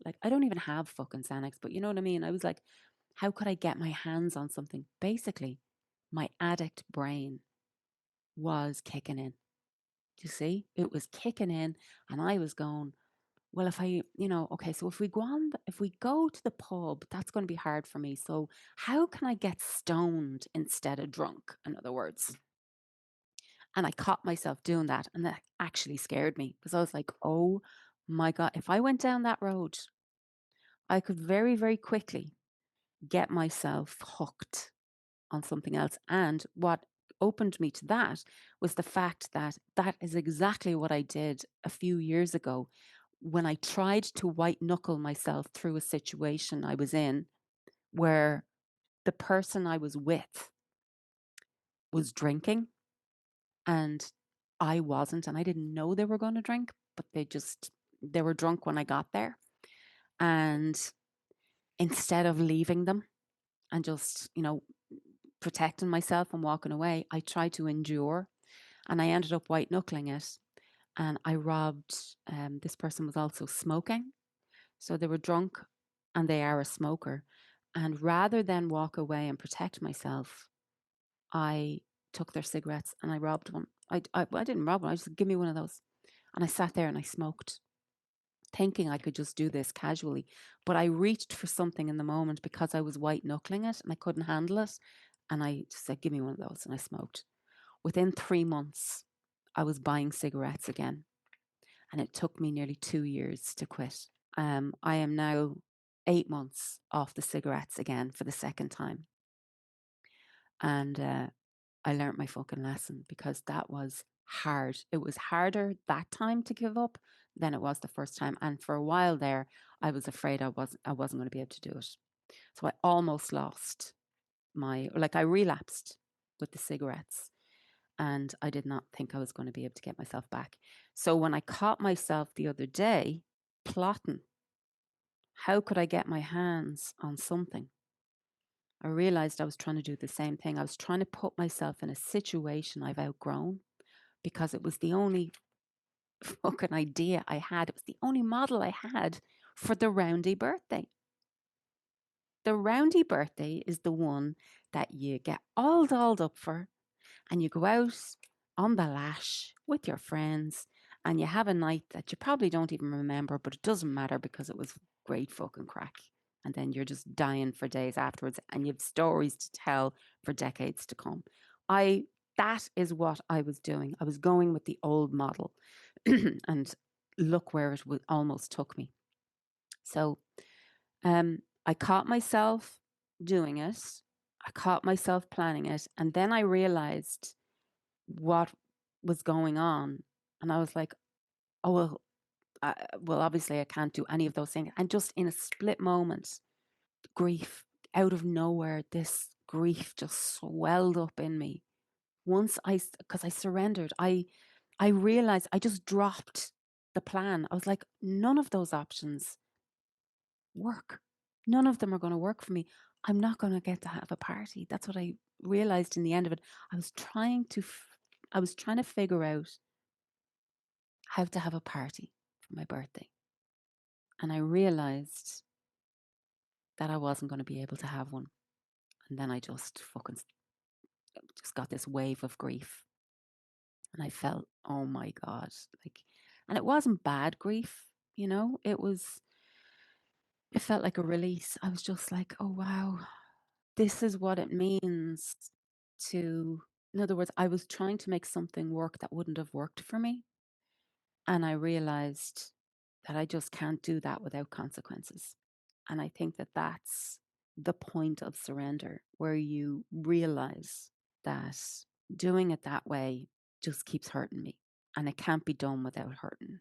like, I don't even have fucking Xanax, but you know what I mean? I was like, how could I get my hands on something? Basically, my addict brain was kicking in. Do you see? It was kicking in, and I was going, well, if I, okay, so if we go to the pub, that's going to be hard for me. So how can I get stoned instead of drunk? In other words. And I caught myself doing that, and that actually scared me because I was like, oh my God, if I went down that road, I could very, very quickly get myself hooked on something else. And what opened me to that was the fact that that is exactly what I did a few years ago when I tried to white knuckle myself through a situation I was in where the person I was with was drinking and I wasn't, and I didn't know they were going to drink, but they were drunk when I got there. And instead of leaving them and just, protecting myself and walking away, I tried to endure, and I ended up white knuckling it. And I robbed, this person was also smoking. So they were drunk and they are a smoker. And rather than walk away and protect myself, I took their cigarettes and I robbed one. I didn't rob one. I just said, give me one of those. And I sat there and I smoked, thinking I could just do this casually. But I reached for something in the moment because I was white knuckling it and I couldn't handle it. And I just said, give me one of those. And I smoked. Within 3 months, I was buying cigarettes again. And it took me nearly 2 years to quit. I am now 8 months off the cigarettes again for the second time. And I learned my fucking lesson because that was hard. It was harder that time to give up than it was the first time. And for a while there, I was afraid I wasn't going to be able to do it. So I almost lost I relapsed with the cigarettes, and I did not think I was going to be able to get myself back. So when I caught myself the other day plotting, how could I get my hands on something? I realized I was trying to do the same thing. I was trying to put myself in a situation I've outgrown because it was the only fucking idea I had. It was the only model I had for the roundy birthday. The roundy birthday is the one that you get all dolled up for and you go out on the lash with your friends and you have a night that you probably don't even remember, but it doesn't matter because it was great fucking crack. And then you're just dying for days afterwards and you have stories to tell for decades to come. That is what I was doing. I was going with the old model and look where it almost took me. So I caught myself doing it. I caught myself planning it. And then I realized what was going on. And I was like, oh, well, well, obviously I can't do any of those things. And just in a split moment, grief out of nowhere, this grief just swelled up in me. Because I surrendered, I realized I just dropped the plan. I was like, none of those options work. None of them are going to work for me. I'm not going to get to have a party. That's what I realized in the end of it. I was trying to figure out how to have a party for my birthday. And I realized that I wasn't going to be able to have one. And then I just fucking just got this wave of grief. And I felt, oh my God, like, and it wasn't bad grief, it felt like a release. I was just like, oh wow, this is what it means to, in other words, I was trying to make something work that wouldn't have worked for me. And I realized that I just can't do that without consequences. And I think that that's the point of surrender, where you realize that doing it that way just keeps hurting me. And it can't be done without hurting.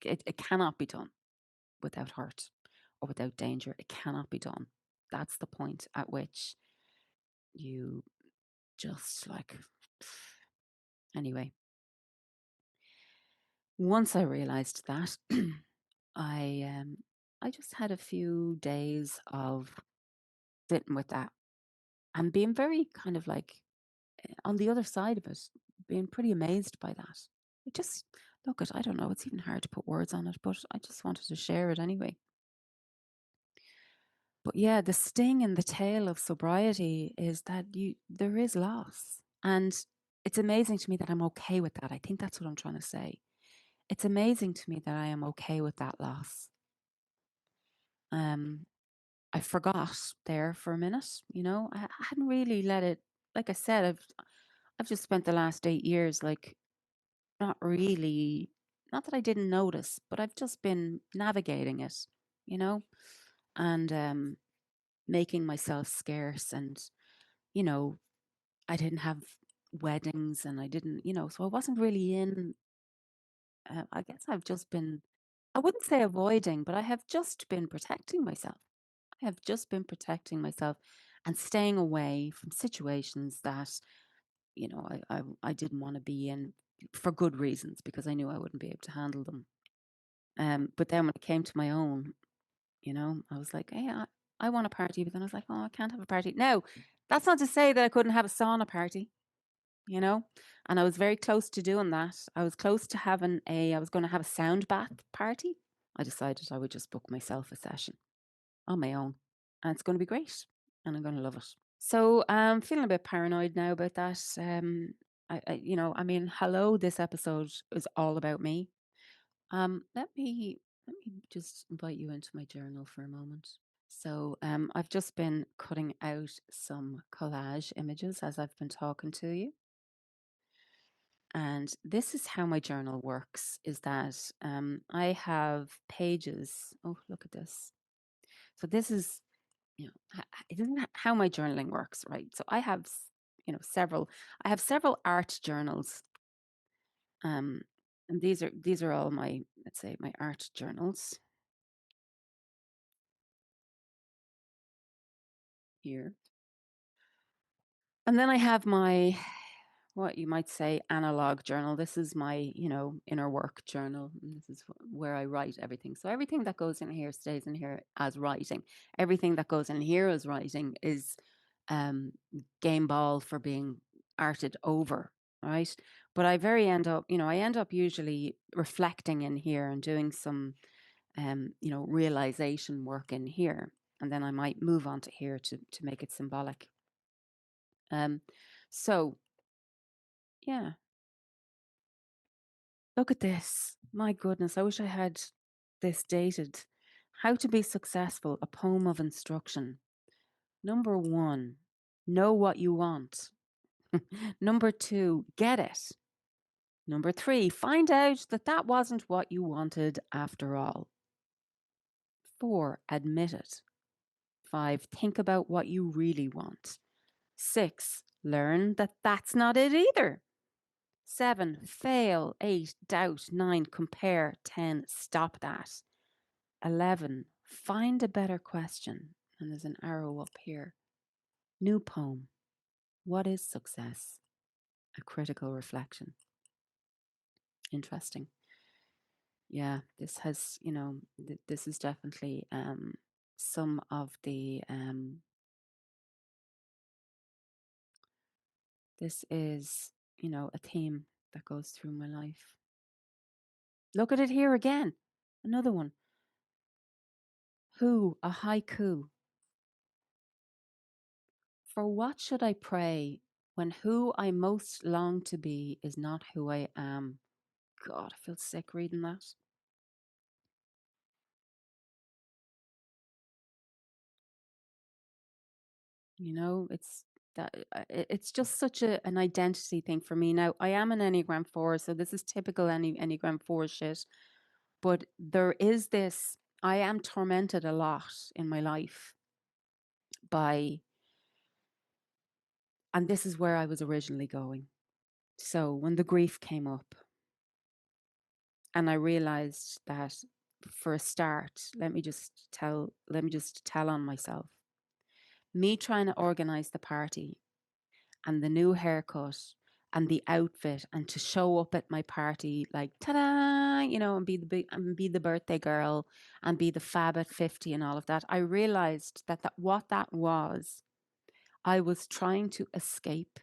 It cannot be done without hurt or without danger. It cannot be done. That's the point at which you just like, anyway. Once I realized that, I I just had a few days of sitting with that and being very kind of like on the other side of it, being pretty amazed by that. It just look at I don't know, it's even hard to put words on it, but I just wanted to share it anyway. But yeah, the sting and the tail of sobriety is that there is loss. And it's amazing to me that I'm okay with that. I think that's what I'm trying to say. It's amazing to me that I am okay with that loss. I forgot there for a minute, I hadn't really let it, like I said, I've just spent the last 8 years like not really, not that I didn't notice, but I've just been navigating it, you know, and making myself scarce. And, you know, I didn't have weddings and I didn't, so I wasn't really in, I guess I've just been, I wouldn't say avoiding, but I have just been protecting myself. I have just been protecting myself and staying away from situations that, I didn't want to be in for good reasons because I knew I wouldn't be able to handle them. But then when it came to my own, I was like, hey, I want a party, but then I was like, oh, I can't have a party. Now, that's not to say that I couldn't have a sauna party, and I was very close to doing that. I was close to I was going to have a sound bath party. I decided I would just book myself a session on my own, and it's going to be great, and I'm going to love it. So I'm feeling a bit paranoid now about that. I mean, hello, this episode is all about me. Let me just invite you into my journal for a moment. So I've just been cutting out some collage images as I've been talking to you. And this is how my journal works, is that I have pages. Oh, look at this. So this is, it isn't how my journaling works, right? So I have, I have several art journals. And these are all my, let's say, my art journals here. And then I have my, what you might say, analog journal. This is my, inner work journal. And this is where I write everything. So everything that goes in here stays in here as writing. Everything that goes in here as writing is game ball for being arted over, right? But I end up usually reflecting in here and doing some, realization work in here. And then I might move on to here to make it symbolic. So yeah, look at this. My goodness, I wish I had this dated. How to be successful, a poem of instruction. Number 1, know what you want. Number 2, get it. Number 3, find out that that wasn't what you wanted after all. 4, admit it. 5, think about what you really want. 6, learn that that's not it either. 7, fail. 8, doubt. 9, compare. 10, stop that. 11, find a better question. And there's an arrow up here. New poem. What is success? A critical reflection. Interesting. Yeah, this has, this is definitely some of the, this is, a theme that goes through my life. Look at it here again. Another one. Who, a haiku. For what should I pray when who I most long to be is not who I am? God, I feel sick reading that. It's that it's just such an identity thing for me. Now, I am an Enneagram 4, so this is typical Enneagram 4 shit. But there is this, I am tormented a lot in my life by, and this is where I was originally going. So when the grief came up, and I realized that for a start, let me just tell on myself. Me trying to organize the party and the new haircut and the outfit and to show up at my party like ta-da, and be the birthday girl and be the fab at 50 and all of that. I realized that what that was, I was trying to escape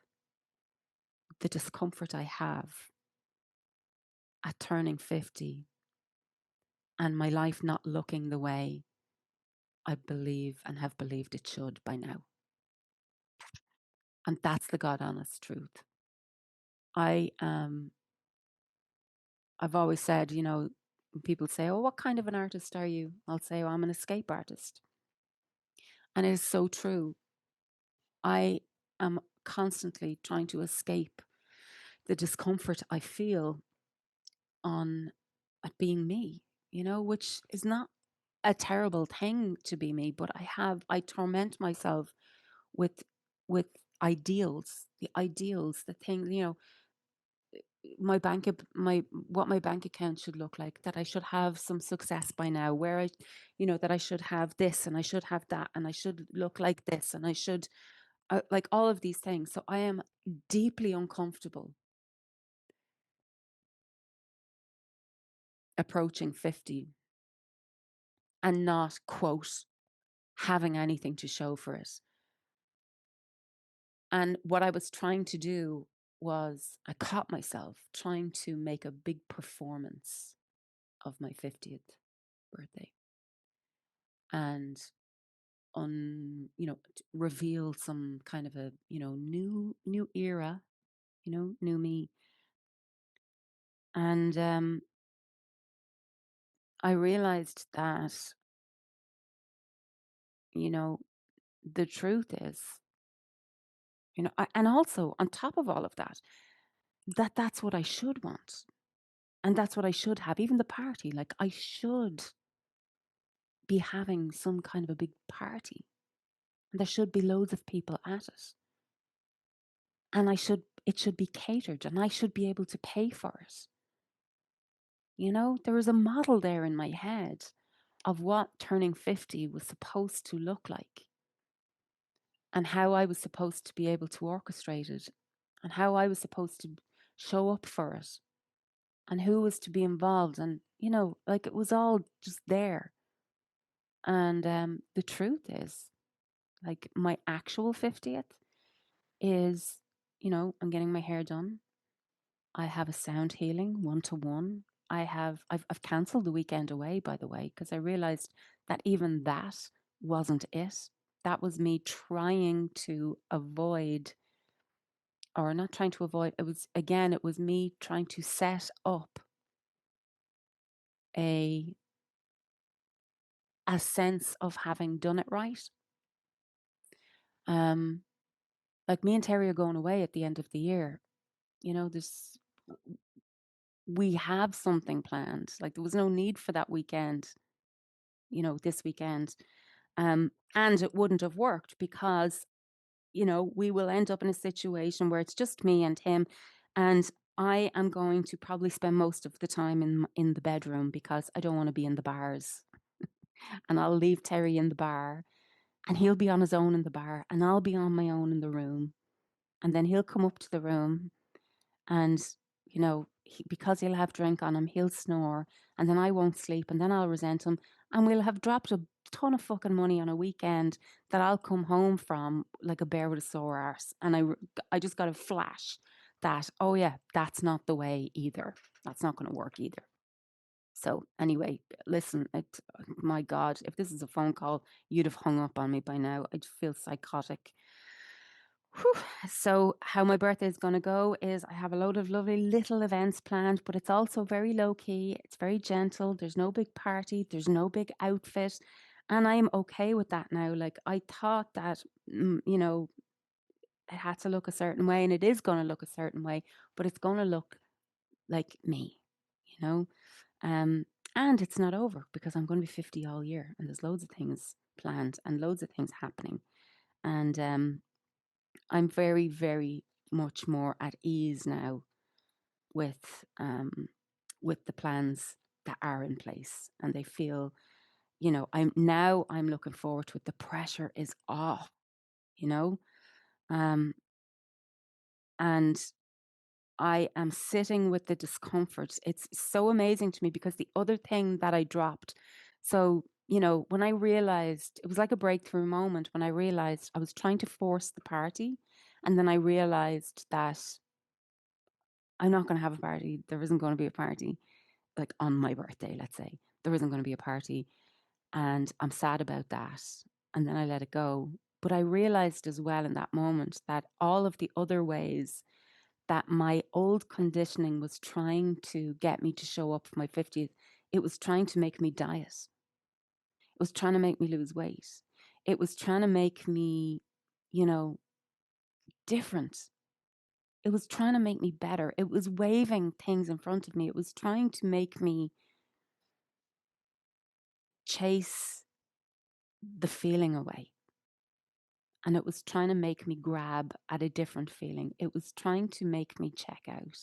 the discomfort I have at turning 50 and my life not looking the way I believe and have believed it should by now. And that's the God honest truth. I've always said, when people say, oh, what kind of an artist are you? I'll say, oh, I'm an escape artist. And it is so true. I am constantly trying to escape the discomfort I feel at being me, which is not a terrible thing to be me, but I torment myself with with ideals, the things, my what my bank account should look like, that I should have some success by now, where that I should have this and I should have that and I should look like this and I should like all of these things. So I am deeply uncomfortable approaching 50 and not, quote, having anything to show for it. And what I was trying to do was, I caught myself trying to make a big performance of my 50th birthday and reveal some kind of a, new era, new me. And I realized that, the truth is, and also on top of all of that, that's what I should want. And that's what I should have. Even the party, like I should be having some kind of a big party. And there should be loads of people at it. And it should be catered and I should be able to pay for it. There was a model there in my head of what turning 50 was supposed to look like and how I was supposed to be able to orchestrate it and how I was supposed to show up for it and who was to be involved. And, like it was all just there. And the truth is, like my actual 50th is, I'm getting my hair done. I have a sound healing 1-to-1. I've cancelled the weekend away, by the way, because I realized that even that wasn't it. That was me trying to avoid, or not trying to avoid, it was me trying to set up a sense of having done it right. Like me and Terry are going away at the end of the year. We have something planned. Like there was no need for that weekend, this weekend. And it wouldn't have worked because, we will end up in a situation where it's just me and him. And I am going to probably spend most of the time in the bedroom because I don't want to be in the bars. And I'll leave Terry in the bar, and he'll be on his own in the bar, and I'll be on my own in the room. And then he'll come up to the room, and because he'll have drink on him, he'll snore, and then I won't sleep, and then I'll resent him, and we'll have dropped a ton of fucking money on a weekend that I'll come home from like a bear with a sore arse, and I just got a flash that, oh yeah, that's not the way either. That's not going to work either. So anyway, listen, my God, if this is a phone call, you'd have hung up on me by now. I'd feel psychotic. Whew. So how my birthday is going to go is I have a load of lovely little events planned, but it's also very low key. It's very gentle. There's no big party. There's no big outfit. And I'm okay with that now. Like I thought that, it had to look a certain way, and it is going to look a certain way, but it's going to look like me, you know? Um, and it's not over because I'm going to be 50 all year, and there's loads of things planned and loads of things happening. And I'm very, very much more at ease now with the plans that are in place, and they feel, I'm looking forward to it. The pressure is off, you know, um, and I am sitting with the discomfort. It's so amazing to me because the other thing that I dropped, so when I realized, it was like a breakthrough moment when I realized I was trying to force the party, and then I realized that I'm not going to have a party. There isn't going to be a party, like on my birthday, let's say. There isn't going to be a party. And I'm sad about that. And then I let it go. But I realized as well in that moment that all of the other ways that my old conditioning was trying to get me to show up for my 50th, it was trying to make me diet. It was trying to make me lose weight. It was trying to make me, you know, different. It was trying to make me better. It was waving things in front of me. It was trying to make me chase the feeling away. And it was trying to make me grab at a different feeling. It was trying to make me check out.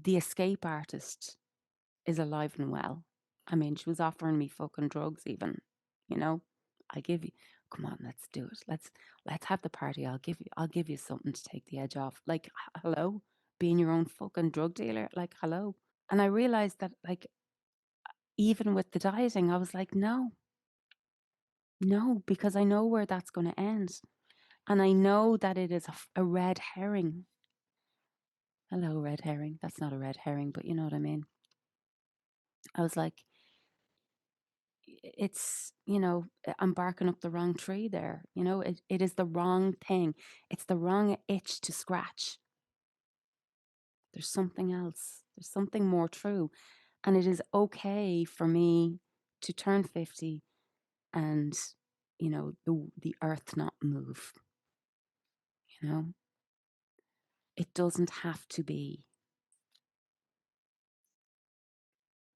The escape artist is alive and well. I mean, she was offering me fucking drugs even, you know. I give you, come on, let's do it. Let's have the party. I'll give you something to take the edge off. Like, hello, being your own fucking drug dealer. Like, hello. And I realized that, like, even with the dieting, I was like, no, no, because I know where that's going to end. And I know that it is a red herring. Hello, red herring. That's not a red herring, but you know what I mean. I was like, it's, I'm barking up the wrong tree there. It is the wrong thing. It's the wrong itch to scratch. There's something else. There's something more true. And it is okay for me to turn 50 and, the earth not move. You know, it doesn't have to be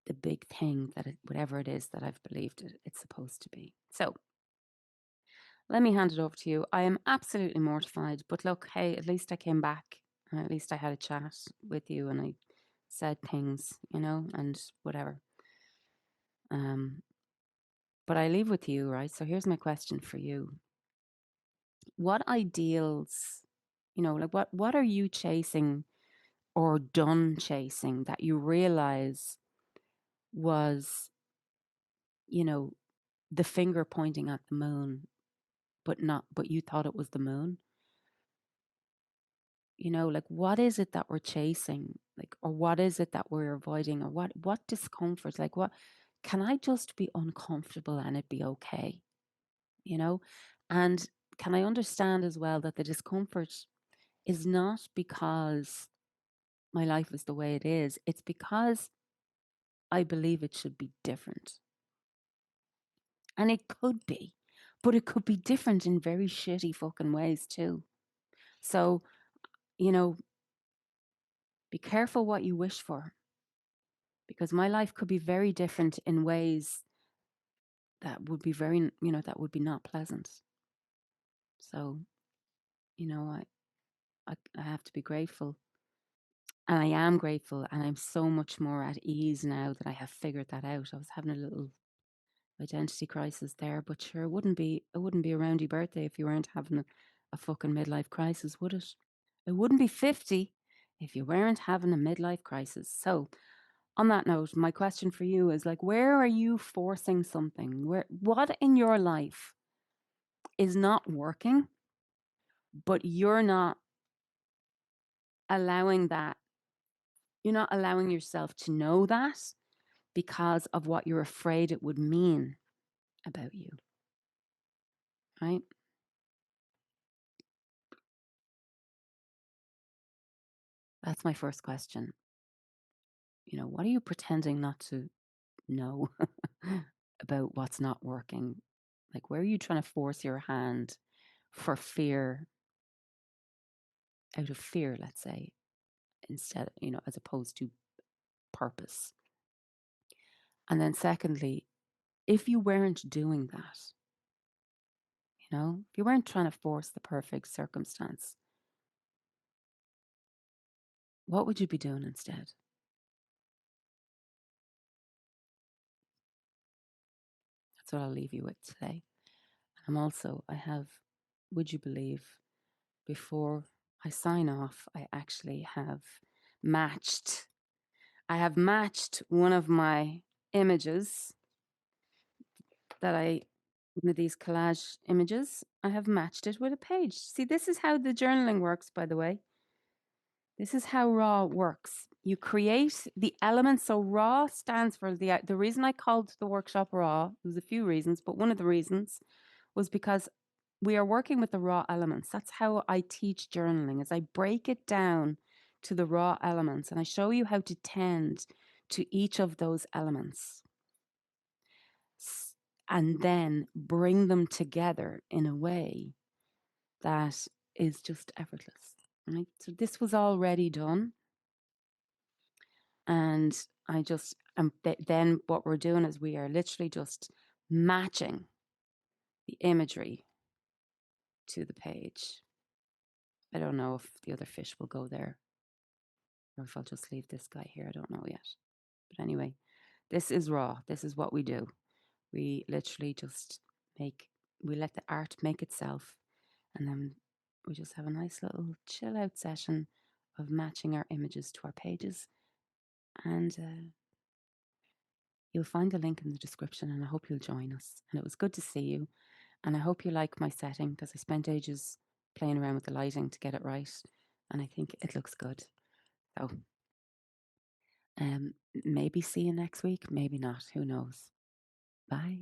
the big thing whatever it is that I've believed it's supposed to be. So let me hand it over to you. I am absolutely mortified, but look, hey, at least I came back, and at least I had a chat with you, and I said things, and whatever. But I leave with you, right? So here's my question for you. What ideals, like what are you chasing or done chasing that you realize was, the finger pointing at the moon, but you thought it was the moon? Like what is it that we're chasing? Like, or what is it that we're avoiding? Or what discomfort? Like what can I just be uncomfortable and it be okay? You know? And can I understand as well that the discomfort is not because my life is the way it is. It's because I believe it should be different. And it could be, but it could be different in very shitty fucking ways too. So, be careful what you wish for, because my life could be very different in ways that would be that would be not pleasant. So, I have to be grateful. And I am grateful, and I'm so much more at ease now that I have figured that out. I was having a little identity crisis there, but sure, it wouldn't be a roundy birthday if you weren't having a fucking midlife crisis, would it? It wouldn't be 50 if you weren't having a midlife crisis. So, on that note, my question for you is like, where are you forcing something? What in your life is not working, but allowing that, you're not allowing yourself to know that because of what you're afraid it would mean about you, right? That's my first question. What are you pretending not to know about what's not working? Like, where are you trying to force your hand for fear, out of fear, let's say, instead, as opposed to purpose? And then, secondly, if you weren't doing that, if you weren't trying to force the perfect circumstance, what would you be doing instead? That's what I'll leave you with today. I have, would you believe, before I sign off, matched, I have matched one of my images one of these collage images, I have matched it with a page. See, this is how the journaling works, by the way. This is how raw works. You create the elements. So raw stands for the reason I called the workshop raw. There's a few reasons, but one of the reasons was because we are working with the raw elements. That's how I teach journaling, is I break it down to the raw elements and I show you how to tend to each of those elements and then bring them together in a way that is just effortless. Right? So this was already done. And then what we're doing is we are literally just matching the imagery to the page. I don't know if the other fish will go there or if I'll just leave this guy here. I don't know yet. But anyway, this is raw. This is what we do. We literally just we let the art make itself, and then we just have a nice little chill out session of matching our images to our pages. And you'll find the link in the description, and I hope you'll join us. And it was good to see you. And I hope you like my setting, because I spent ages playing around with the lighting to get it right. And I think it looks good. So maybe see you next week, maybe not. Who knows? Bye.